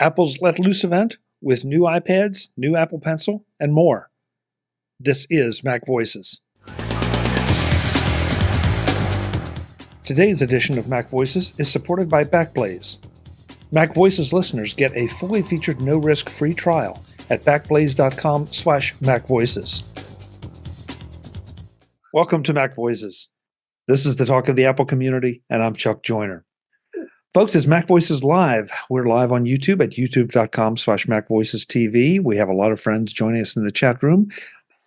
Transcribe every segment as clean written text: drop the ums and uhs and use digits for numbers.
Apple's Let Loose event with new iPads, new Apple Pencil, and more. This is MacVoices. Today's edition of MacVoices is supported by Backblaze. MacVoices listeners get a fully featured no-risk free trial at backblaze.com/MacVoices. Welcome to MacVoices. This is the talk of the Apple community, and I'm Chuck Joyner. Folks, it's MacVoices Live. We're live on YouTube at youtube.com/MacVoicesTV. We have a lot of friends joining us in the chat room,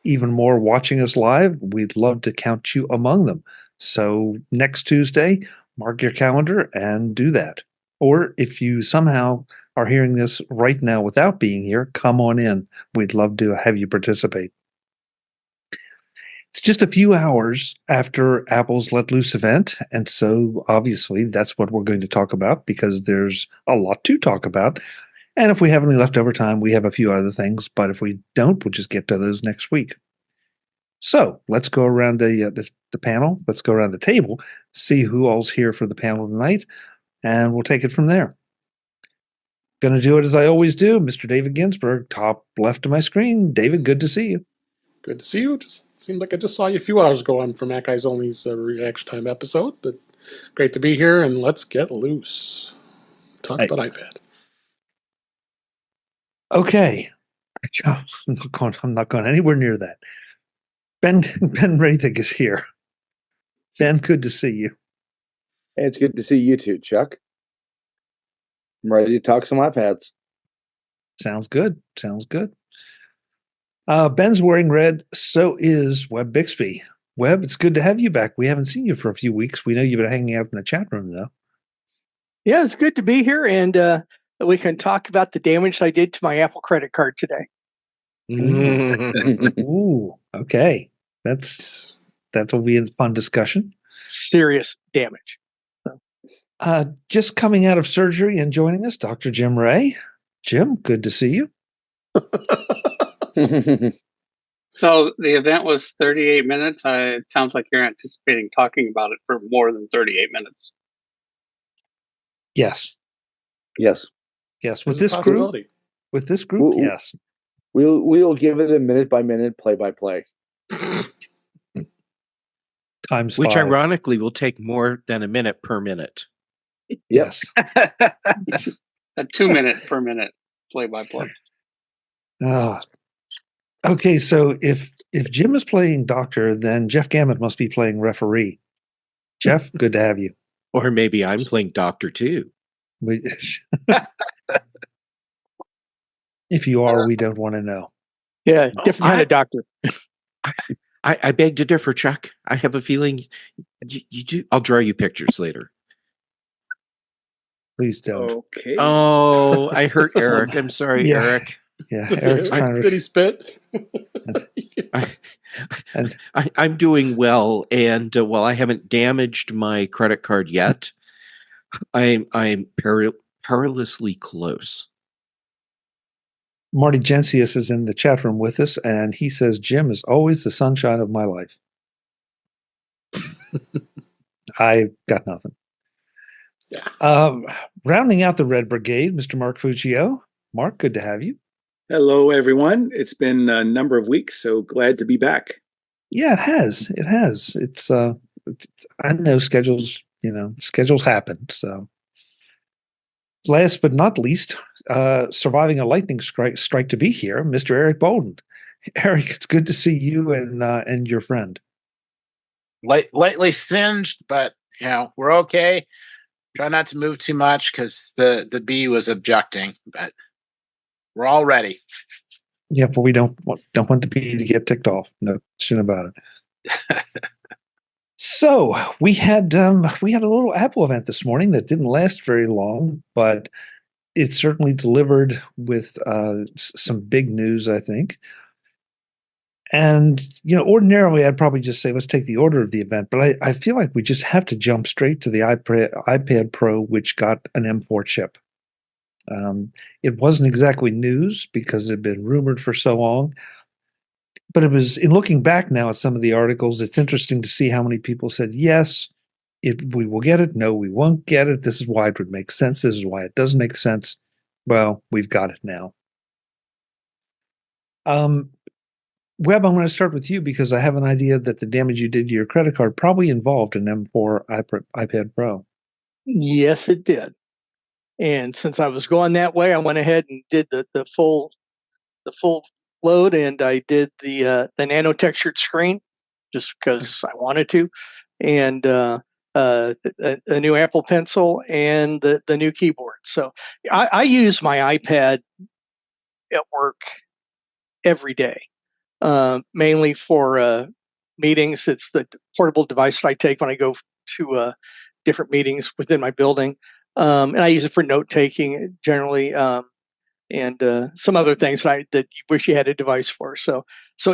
even more watching us live. We'd love to count you among them. So next Tuesday, mark your calendar and do that. Or if you somehow are hearing this right now without being here, come on in. We'd love to have you participate. It's just a few hours after Apple's Let Loose event, and so obviously that's what we're going to talk about because there's a lot to talk about. And if we have any leftover time, we have a few other things, but if we don't, we'll just get to those next week. So let's go around the panel. Let's go around the table, see who all's here for the panel tonight, and we'll take it from there. Going to do it as I always do. Mr. David Ginsburg, top left of my screen. David, good to see you. Good to see you. Just seemed like I just saw you a few hours ago on for Mac Eyes Only's Reaction Time episode. But great to be here, and let's get loose. Talk about iPad. Okay. I'm not going anywhere near that. Ben Roethig is here. Ben, good to see you. Hey, it's good to see you too, Chuck. I'm ready to talk some iPads. Sounds good. Sounds good. Ben's wearing red. So is Webb Bixby. Webb, it's good to have you back. We haven't seen you for a few weeks. We know you've been hanging out in the chat room, though. Yeah, it's good to be here, and we can talk about the damage I did to my Apple credit card today. Ooh, okay. That'll be a fun discussion. Serious damage. Just coming out of surgery and joining us, Dr. Jim Ray. Jim, good to see you. So the event was 38 minutes. It sounds like you're anticipating talking about it for more than 38 minutes. Yes. Yes. With this group, yes. We'll give it a minute by minute, play by play. Times which 5. Ironically will take more than a minute per minute. Yes. A 2 minute per minute play by play. Okay, so if Jim is playing doctor, then Jeff Gamet must be playing referee. Jeff, good to have you. Or maybe I'm playing doctor too. If you are, we don't want to know. Yeah, different kind of doctor. I beg to differ, Chuck. I have a feeling you do. I'll draw you pictures later. Please don't. Okay. Oh, I hurt Eric. I'm sorry, Eric. Yeah, Eric's trying to. Did he spit? I'm doing well, and while I haven't damaged my credit card yet, I'm perilously close. Marty Gensius is in the chat room with us, and he says Jim is always the sunshine of my life. I got nothing. Yeah. Rounding out the Red Brigade, Mr. Mark Fuccio. Mark, good to have you. Hello, everyone. It's been a number of weeks, so glad to be back. Yeah, it has. It has. It's I know schedules happen. So last but not least, surviving a lightning strike to be here, Mr. Eric Bolden. Eric, it's good to see you and your friend. Lightly singed, but we're okay. Try not to move too much because the bee was objecting, but we're all ready. Yeah, but we don't want the bee to get ticked off. No question about it. So we had a little Apple event this morning that didn't last very long, but it certainly delivered with some big news, I think. And ordinarily I'd probably just say let's take the order of the event, but I feel like we just have to jump straight to the iPad Pro, which got an M4 chip. It wasn't exactly news because it had been rumored for so long, but it was, in looking back now at some of the articles, it's interesting to see how many people said, yes, we will get it. No, we won't get it. This is why it would make sense. This is why it doesn't make sense. Well, we've got it now. Webb, I'm going to start with you because I have an idea that the damage you did to your credit card probably involved an M4 iPad Pro. Yes, it did. And since I was going that way, I went ahead and did the full load, and I did the nano-textured screen just because I wanted to, and a new Apple Pencil and the new keyboard. So I use my iPad at work every day, mainly for meetings. It's the portable device that I take when I go to different meetings within my building, and I use it for note taking generally. And some other things that you wish you had a device for. So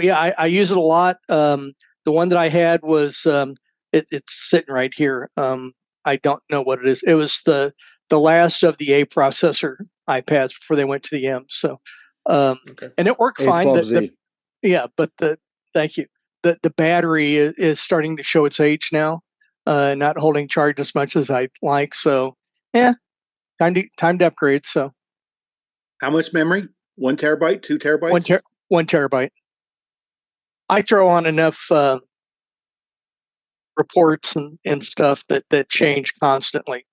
yeah, I use it a lot. The one that I had was it's sitting right here. I don't know what it is. It was the last of the A processor iPads before they went to the M. So Okay. and it worked fine. A12Z. But thank you. The battery is starting to show its age now, not holding charge as much as I'd like. So yeah, time to upgrade. So. How much memory? 1 terabyte, 2 terabytes? 1 terabyte. I throw on enough reports and stuff that change constantly.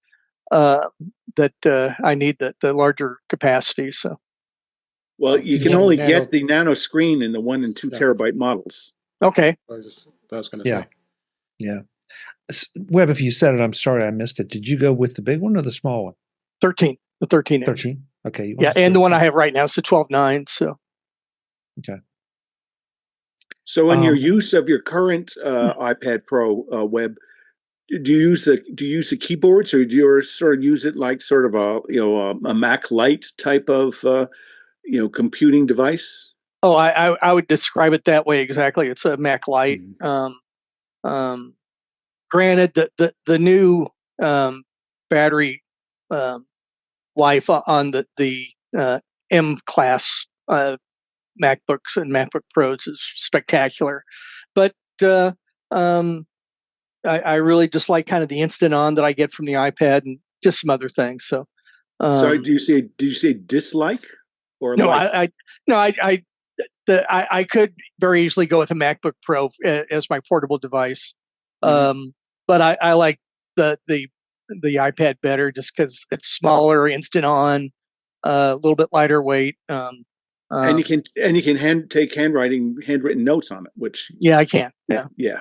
That I need the larger capacity. So. Well, you can only get the nano screen in the 1 and 2 terabyte models. Okay. I was going to say. Yeah. Webb, if you said it, I'm sorry I missed it. Did you go with the big one or the small one? 13. The 13 inch. 13? Okay. Yeah, and the one I have right now is the 12.9. So. Okay. So in your use of your current iPad Pro, Webb, do you use the keyboards, or do you sort of use it like sort of a Mac Lite type of computing device? Oh, I would describe it that way exactly. It's a Mac Lite. Granted, the new battery life on the M class MacBooks and MacBook Pros is spectacular, but I really just like kind of the instant on that I get from the iPad and just some other things. So, sorry, do you say dislike or no? like? I could very easily go with a MacBook Pro as my portable device, but I like the iPad better just because it's smaller, instant on, a little bit lighter weight. And you can take handwritten notes on it, which I can. Yeah,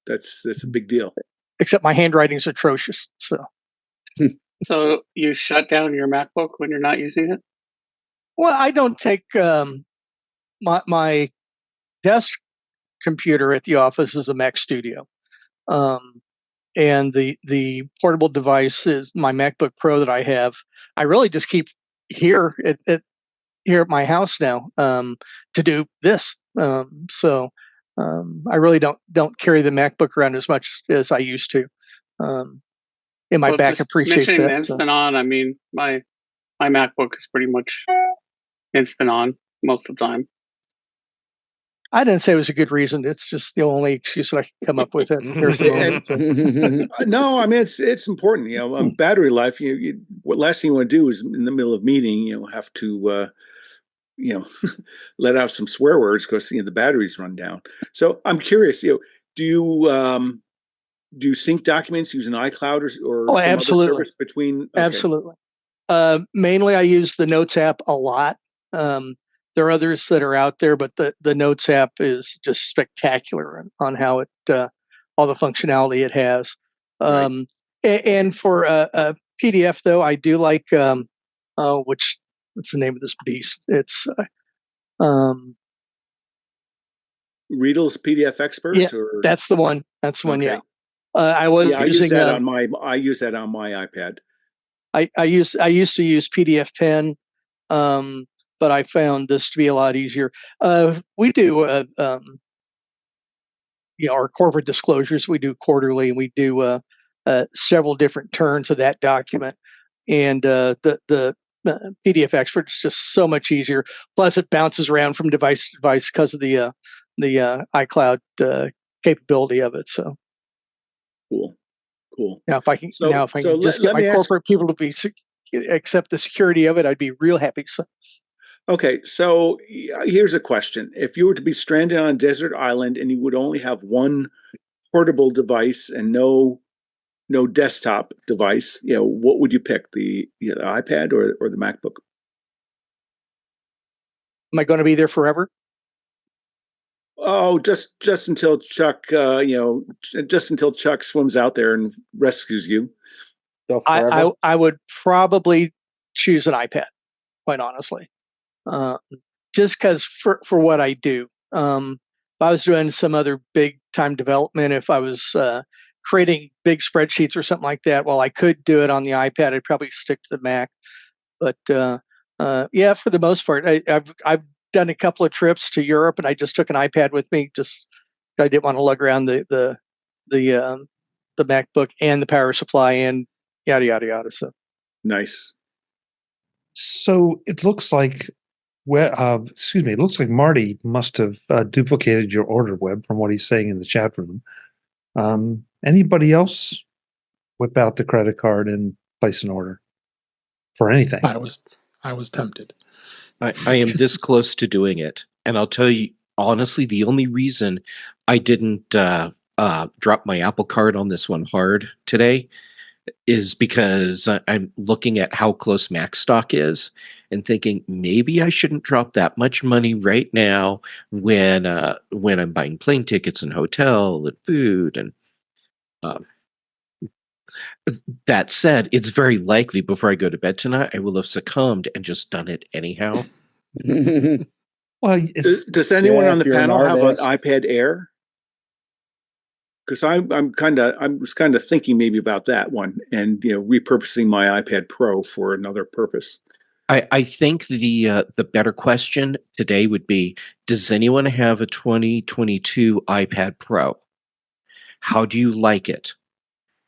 that's a big deal. Except my handwriting's atrocious. So. So you shut down your MacBook when you're not using it? Well, I don't take my desk computer at the office is a Mac Studio, and the portable device is my MacBook Pro that I have. I really just keep here at my house now to do this. So I really don't carry the MacBook around as much as I used to. And my back appreciates mentioning that. the instant on, I mean, my MacBook is pretty much instant on most of the time. I didn't say it was a good reason. It's just the only excuse that I can come up with. It here for the moment, so. No, I mean it's important. Battery life. What last thing you want to do is in the middle of meeting, have to let out some swear words because the batteries run down. So I'm curious. Do you sync documents using iCloud or some absolutely. other service between? Okay. Absolutely. Mainly, I use the Notes app a lot. There are others that are out there, but the Notes app is just spectacular on how it all the functionality it has. Right. And for a PDF, though, I do like what's the name of this beast? It's Readdle's PDF Expert. Yeah, that's the one. That's the one. Okay. Yeah. I was using. I use that on my iPad. I used to use PDF Pen, but I found this to be a lot easier. We do our corporate disclosures. We do quarterly, and we do several different turns of that document. And the PDF Expert is just so much easier. Plus, it bounces around from device to device because of the iCloud capability of it. So. Cool. Now, if I can, just get my corporate people to be accept the security of it, I'd be real happy. So, Okay, so here's a question. If you were to be stranded on a desert island and you would only have one portable device and no desktop device, what would you pick? The iPad or the MacBook? am I going to be there forever? Oh, just until Chuck, just until Chuck swims out there and rescues you. So forever? I would probably choose an iPad, quite honestly, just because for what I do. If I was doing some other big time development, if I was creating big spreadsheets or something like that, I could do it on the iPad. I'd probably stick to the Mac. But yeah, for the most part, I've done a couple of trips to Europe, and I just took an iPad with me. Just I didn't want to lug around the MacBook and the power supply and yada yada yada. So nice. So it looks like, it looks like Marty must have duplicated your order, Webb, from what he's saying in the chat room. Anybody else whip out the credit card and place an order for anything? I was tempted. I am this close to doing it. And I'll tell you, honestly, the only reason I didn't drop my Apple Card on this one hard today is because I'm looking at how close Mac stock is and thinking maybe I shouldn't drop that much money right now when I'm buying plane tickets and hotel and food. And that said, it's very likely before I go to bed tonight, I will have succumbed and just done it anyhow. Well, does anyone on the if you're an panel have an artist. iPad Air? Because I was kind of thinking maybe about that one and repurposing my iPad Pro for another purpose. I think the better question today would be: does anyone have a 2022 iPad Pro? How do you like it?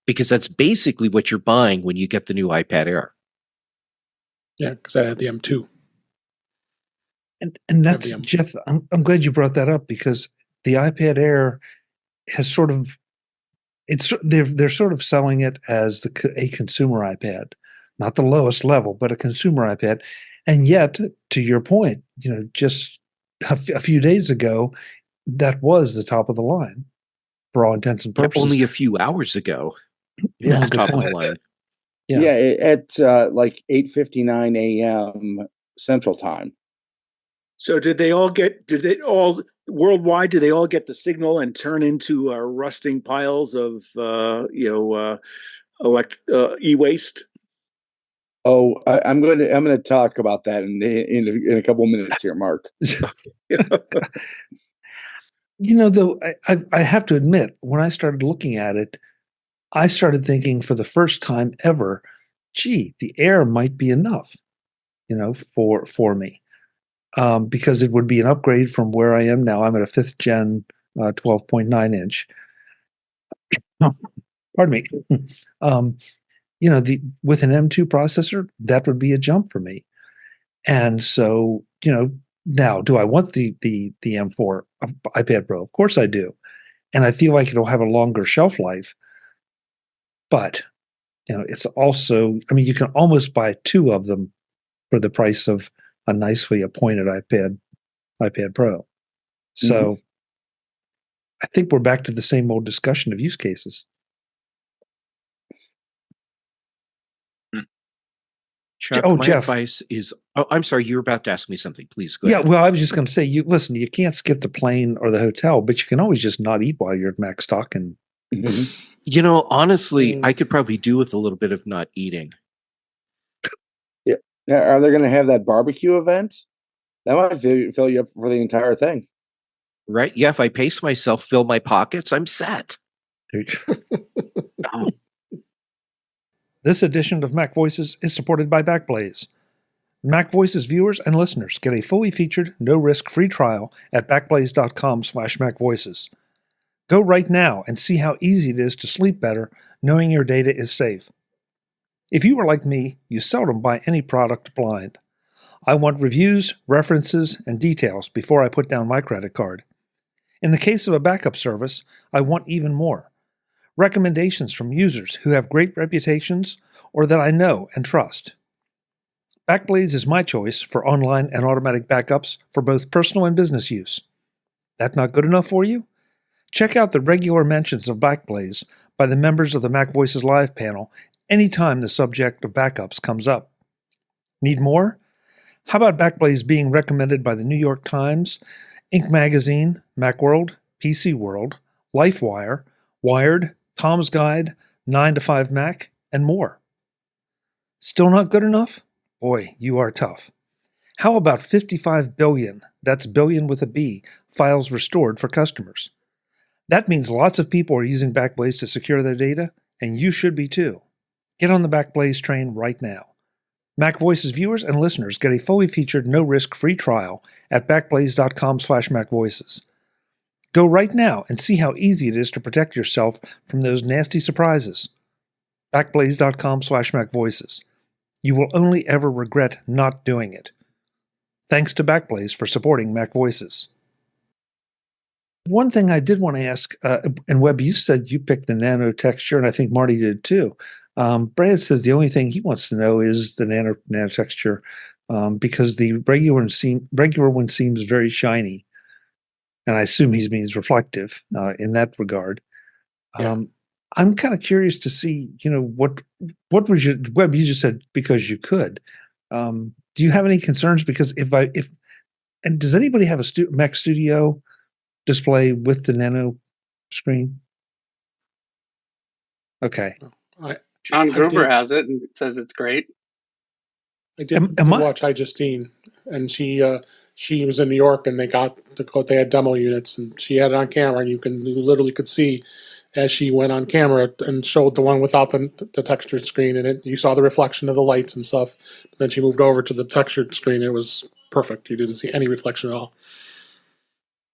Because that's basically what you're buying when you get the new iPad Air. Yeah, because I had the M2. And that's, Jeff, I'm glad you brought that up, because the iPad Air has sort of, they're sort of selling it as a consumer iPad, not the lowest level, but a consumer iPad. And yet, to your point, just a few days ago, that was the top of the line for all intents and purposes. Only a few hours ago, Yeah, it's top of the line. Yeah, at like 8:59 a.m. Central Time. So did they all worldwide? Did they all get the signal and turn into rusting piles of e-waste? Oh, I'm going to talk about that in a couple of minutes here, Mark. Though I have to admit, when I started looking at it, I started thinking for the first time ever, gee, the Air might be enough, for me. Because it would be an upgrade from where I am now. I'm at a 5th gen 12.9 inch. Pardon me. With an M2 processor, that would be a jump for me. And so, now, do I want the M4 iPad Pro? Of course I do. And I feel like it'll have a longer shelf life. But, it's also, you can almost buy 2 of them for the price of a nicely appointed iPad Pro. So I think we're back to the same old discussion of use cases. Chuck, my Jeff. advice is, I'm sorry, you were about to ask me something. Please go ahead. Yeah, well, I was just going to say, you can't skip the plane or the hotel, but you can always just not eat while you're at Mac stock. And honestly, I could probably do with a little bit of not eating. Yeah, are they going to have that barbecue event? That might fill you up for the entire thing. Right? Yeah, if I pace myself, fill my pockets, I'm set. Oh. This edition of MacVoices is supported by Backblaze. MacVoices viewers and listeners get a fully featured, no-risk free trial at backblaze.com/MacVoices. Go right now and see how easy it is to sleep better knowing your data is safe. If you are like me, you seldom buy any product blind. I want reviews, references, and details before I put down my credit card. In the case of a backup service, I want even more. Recommendations from users who have great reputations or that I know and trust. Backblaze is my choice for online and automatic backups for both personal and business use. That not good enough for you? Check out the regular mentions of Backblaze by the members of the MacVoices Live panel anytime the subject of backups comes up. Need more? How about Backblaze being recommended by the New York Times, Inc. Magazine, Macworld, PC World, LifeWire, Wired, Tom's Guide, 9 to 5 Mac, and more? Still not good enough? Boy, you are tough. How about 55 billion, that's billion with a B, files restored for customers? That means lots of people are using Backblaze to secure their data, and you should be too. Get on the Backblaze train right now. MacVoices viewers and listeners get a fully featured no-risk free trial at backblaze.com/MacVoices. Go right now and see how easy it is to protect yourself from those nasty surprises. Backblaze.com/MacVoices. You will only ever regret not doing it. Thanks to Backblaze for supporting MacVoices. One thing I did want to ask, and Webb, you said you picked the nano-texture, and I think Marty did too. Brad says the only thing he wants to know is the nano-texture because the regular one seems very shiny. And I assume he means reflective in that regard. Yeah. I'm kind of curious to see, what was your Webb? You just said because you could. Do you have any concerns? Because and does anybody have a Mac Studio display with the nano screen? Okay. John Gruber has it and says it's great. I did watch iJustine, and she was in New York, and they had demo units, and she had it on camera, and you literally could see as she went on camera and showed the one without the textured screen, and you saw the reflection of the lights and stuff. But then she moved over to the textured screen. It was perfect. You didn't see any reflection at all.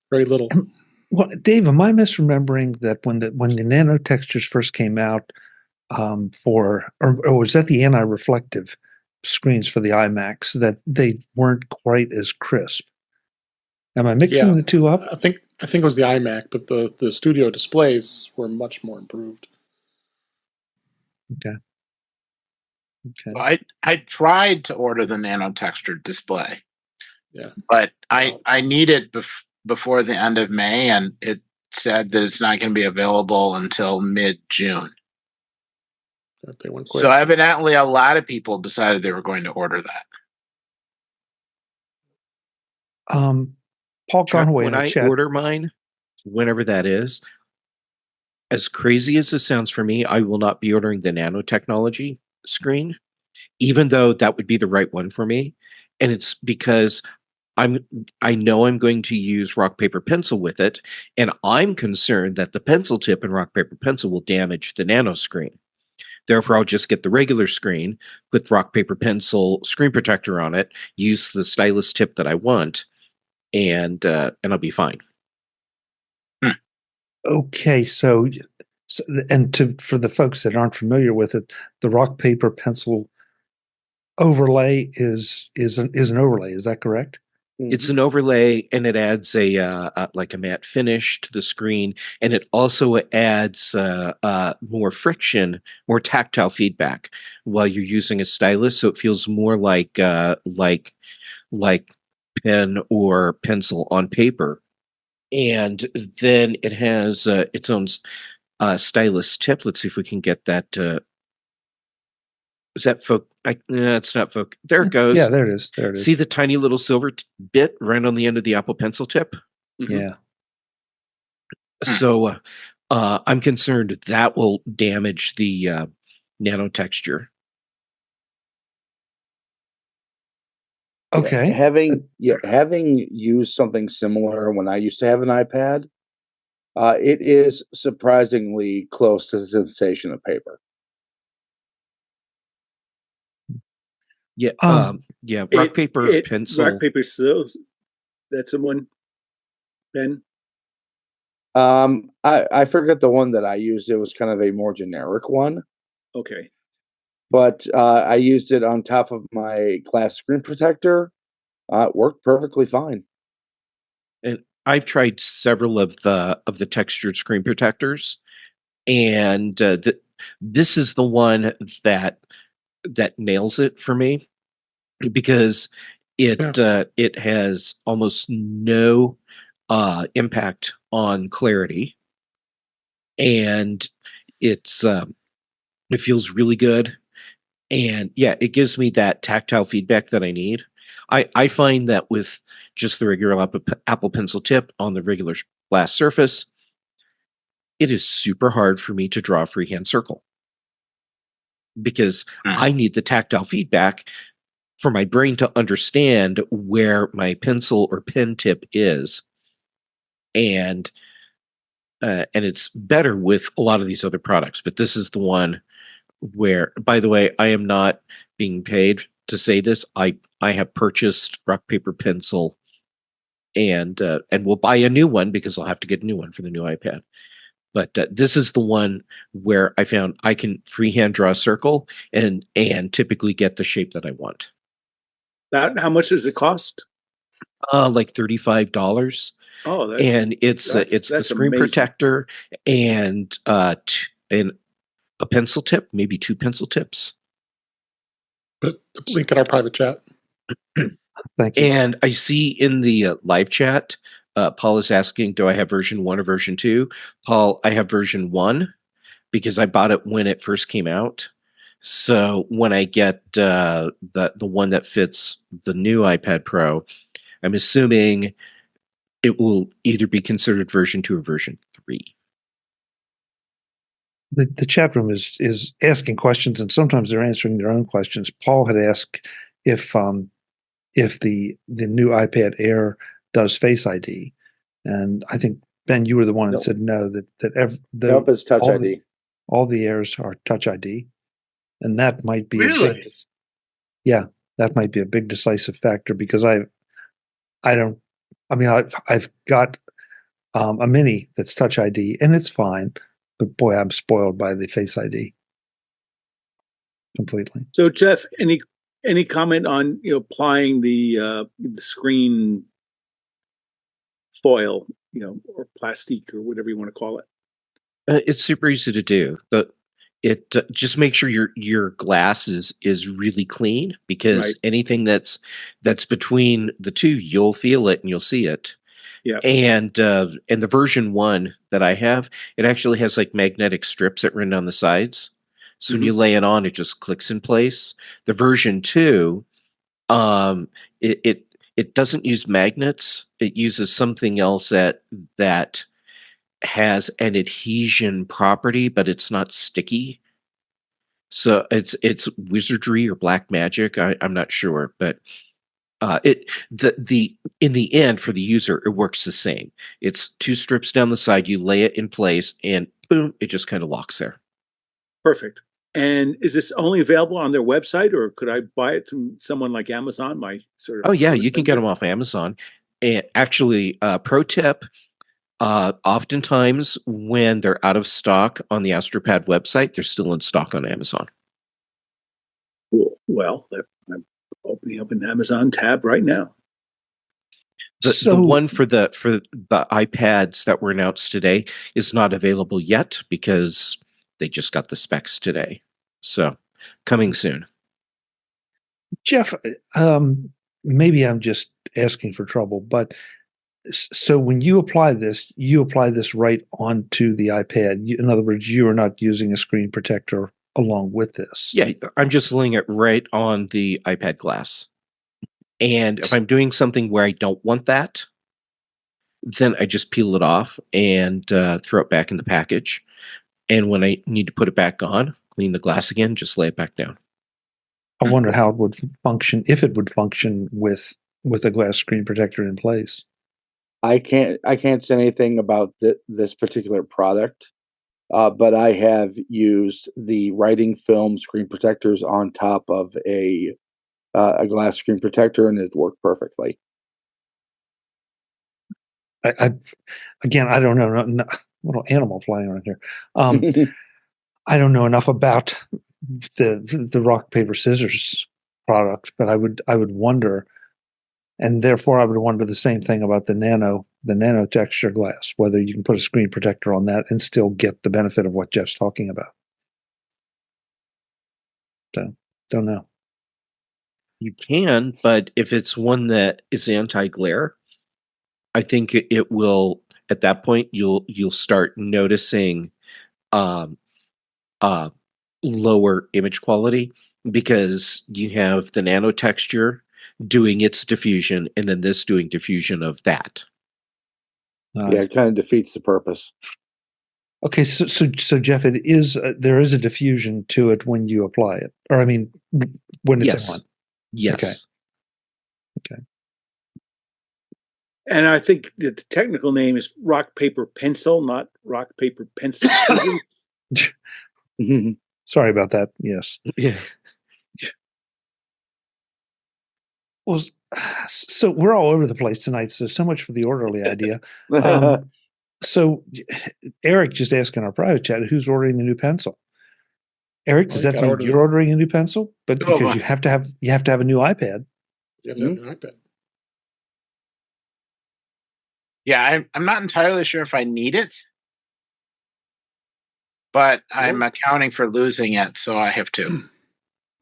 Very little. Well, Dave, am I misremembering that when the nano textures first came out, or was that the anti-reflective screens for the iMacs, that they weren't quite as crisp? Am I mixing the two up? I think it was the iMac, but the studio displays were much more improved. Okay. Well, I tried to order the nano-textured display. Yeah. But I need it before the end of May, and it said that it's not going to be available until mid-June. They went quick. So evidently a lot of people decided they were going to order that. Paul Conway when in the I chat. order mine, whenever that is, as crazy as this sounds for me, I will not be ordering the nanotechnology screen, even though that would be the right one for me. And it's because I know I'm going to use rock, paper, pencil with it, and I'm concerned that the pencil tip in rock, paper, pencil will damage the nano screen. Therefore, I'll just get the regular screen, put rock, paper, pencil screen protector on it, use the stylus tip that I want, and I'll be fine. Okay, so for the folks that aren't familiar with it, the rock, paper, pencil overlay is an overlay. Is that correct? It's an overlay, and it adds a matte finish to the screen, and it also adds more friction, more tactile feedback while you're using a stylus, so it feels more like pen or pencil on paper. And then it has its own stylus tip. Let's see if we can get that. Is that it's not folk. There it goes. Yeah, there it is. There it is. See the tiny little silver bit right on the end of the Apple Pencil tip? Mm-hmm. Yeah. So I'm concerned that will damage the nano texture. Okay. Having used something similar when I used to have an iPad, it is surprisingly close to the sensation of paper. Yeah, rock, paper, pencil. Rock, paper, scissors. That's the one, Ben? I forget the one that I used. It was kind of a more generic one. Okay. But I used it on top of my glass screen protector. It worked perfectly fine. And I've tried several of the textured screen protectors, and this is the one that nails it for me. because it has almost no impact on clarity, and it feels really good. And yeah, it gives me that tactile feedback that I need. I find that with just the regular Apple Pencil tip on the regular glass surface, it is super hard for me to draw a freehand circle because I need the tactile feedback for my brain to understand where my pencil or pen tip is. And it's better with a lot of these other products, but this is the one where, by the way, I am not being paid to say this. I have purchased rock, paper, pencil, and will buy a new one because I'll have to get a new one for the new iPad. But this is the one where I found I can freehand draw a circle and typically get the shape that I want. How much does it cost? Like $35. Oh, and it's the screen amazing. protector and a pencil tip, maybe 2 pencil tips. But link in our private chat. Thank you. And I see in the live chat, Paul is asking, do I have version 1 or version 2? Paul, I have version 1 because I bought it when it first came out. So when I get the one that fits the new iPad Pro, I'm assuming it will either be considered version 2 or version 3. The chat room is asking questions, and sometimes they're answering their own questions. Paul had asked if the new iPad Air does Face ID, and I think Ben, you were the one that said no. Nope, it's Touch ID. All the Airs are Touch ID, and that might be Really? that might be a big decisive factor because I've got a Mini that's Touch ID and it's fine, but boy, I'm spoiled by the Face ID completely. So, Jeff, any comment on applying the screen foil, or plastique or whatever you want to call it? It's super easy to do. Just make sure your glass is really clean, because anything that's between the two, you'll feel it and you'll see it. Yeah. And the version 1 that I have, it actually has like magnetic strips that run down the sides. So when you lay it on, it just clicks in place. The version 2, it doesn't use magnets. It uses something else that has an adhesion property, but it's not sticky. So it's wizardry or black magic. I'm not sure, but in the end, for the user, it works the same. It's 2 strips down the side. You lay it in place, and boom, it just kind of locks there. Perfect. And is this only available on their website, or could I buy it from someone like Amazon? Oh yeah, you can get them off Amazon. And actually, pro tip: oftentimes when they're out of stock on the Astropad website, they're still in stock on Amazon. Cool. Well, I'm opening up an Amazon tab right now. The one for the iPads that were announced today is not available yet because they just got the specs today. So coming soon. Jeff, maybe I'm just asking for trouble, but so when you apply this right onto the iPad. In other words, you are not using a screen protector along with this. Yeah, I'm just laying it right on the iPad glass. And if I'm doing something where I don't want that, then I just peel it off and throw it back in the package. And when I need to put it back on, clean the glass again, just lay it back down. I wonder how it would function, if it would function with a glass screen protector in place. I can't say anything about this particular product, but I have used the writing film screen protectors on top of a glass screen protector, and it worked perfectly. I don't know. Little animal flying around here. I don't know enough about the rock paper scissors product, but I would wonder, and therefore I would wonder the same thing about the nano-texture glass, whether you can put a screen protector on that and still get the benefit of what Jeff's talking about. So, don't know. You can, but if it's one that is anti-glare, I think it will. At that point, you'll start noticing lower image quality because you have the nano-texture doing its diffusion, and then this doing diffusion of that. Yeah, it kind of defeats the purpose. Okay, so Jeff, it is there is a diffusion to it when you apply it, or I mean, when it's on. Yes. Okay. And I think that the technical name is rock, paper, pencil, not rock, paper, pencil. Sorry about that. Yes. Yeah. Well, so we're all over the place tonight. So much for the orderly idea. So Eric just asked in our private chat, who's ordering the new pencil? Eric, does that mean you're ordering a new pencil? But because you have to have a new iPad. You have to have an iPad. Yeah, I'm not entirely sure if I need it, but I'm accounting for losing it, so I have to.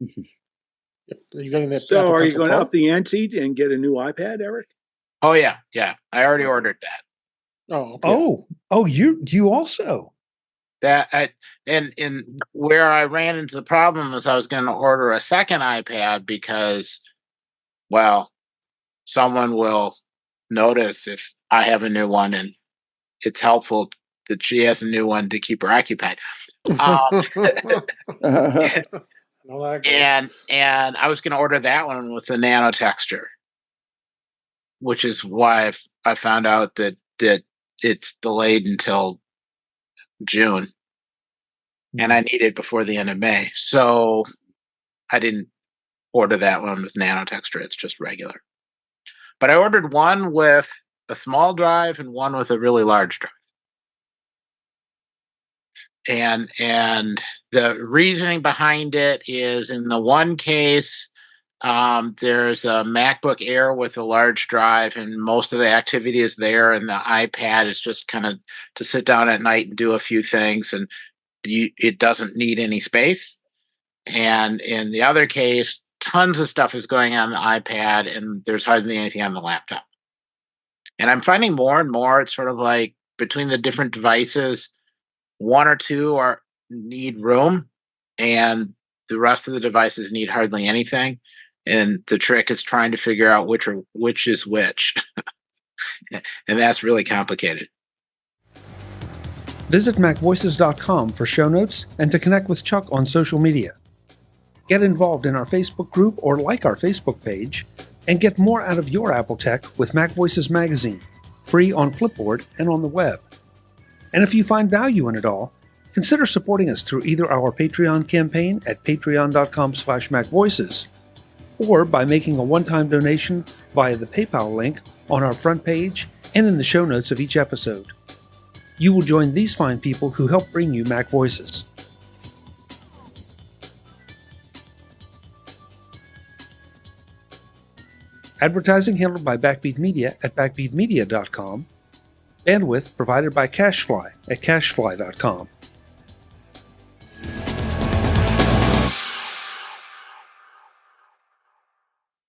Are you getting that? So are you going to up the ante and get a new iPad, Eric? Oh yeah. I already ordered that. Oh, okay. You also. That and where I ran into the problem is I was going to order a second iPad because, well, someone will notice if I have a new one, and it's helpful that she has a new one to keep her occupied. And I was going to order that one with the nano-texture, which is why I found out that it's delayed until June, and I need it before the end of May. So I didn't order that one with nano-texture. It's just regular. But I ordered one with a small drive and one with a really large drive. And the reasoning behind it is, in the one case, there's a MacBook Air with a large drive, and most of the activity is there, and the iPad is just kind of to sit down at night and do a few things, and it doesn't need any space. And in the other case, tons of stuff is going on the iPad, and there's hardly anything on the laptop. And I'm finding more and more, it's sort of like between the different devices, one or two need room, and the rest of the devices need hardly anything. And the trick is trying to figure out which is which. And that's really complicated. Visit MacVoices.com for show notes and to connect with Chuck on social media. Get involved in our Facebook group or like our Facebook page, and get more out of your Apple tech with MacVoices Magazine, free on Flipboard and on the web. And if you find value in it all, consider supporting us through either our Patreon campaign at patreon.com/MacVoices, or by making a one-time donation via the PayPal link on our front page and in the show notes of each episode. You will join these fine people who help bring you Mac Voices. Advertising handled by Backbeat Media at backbeatmedia.com. Bandwidth provided by CacheFly at cachefly.com.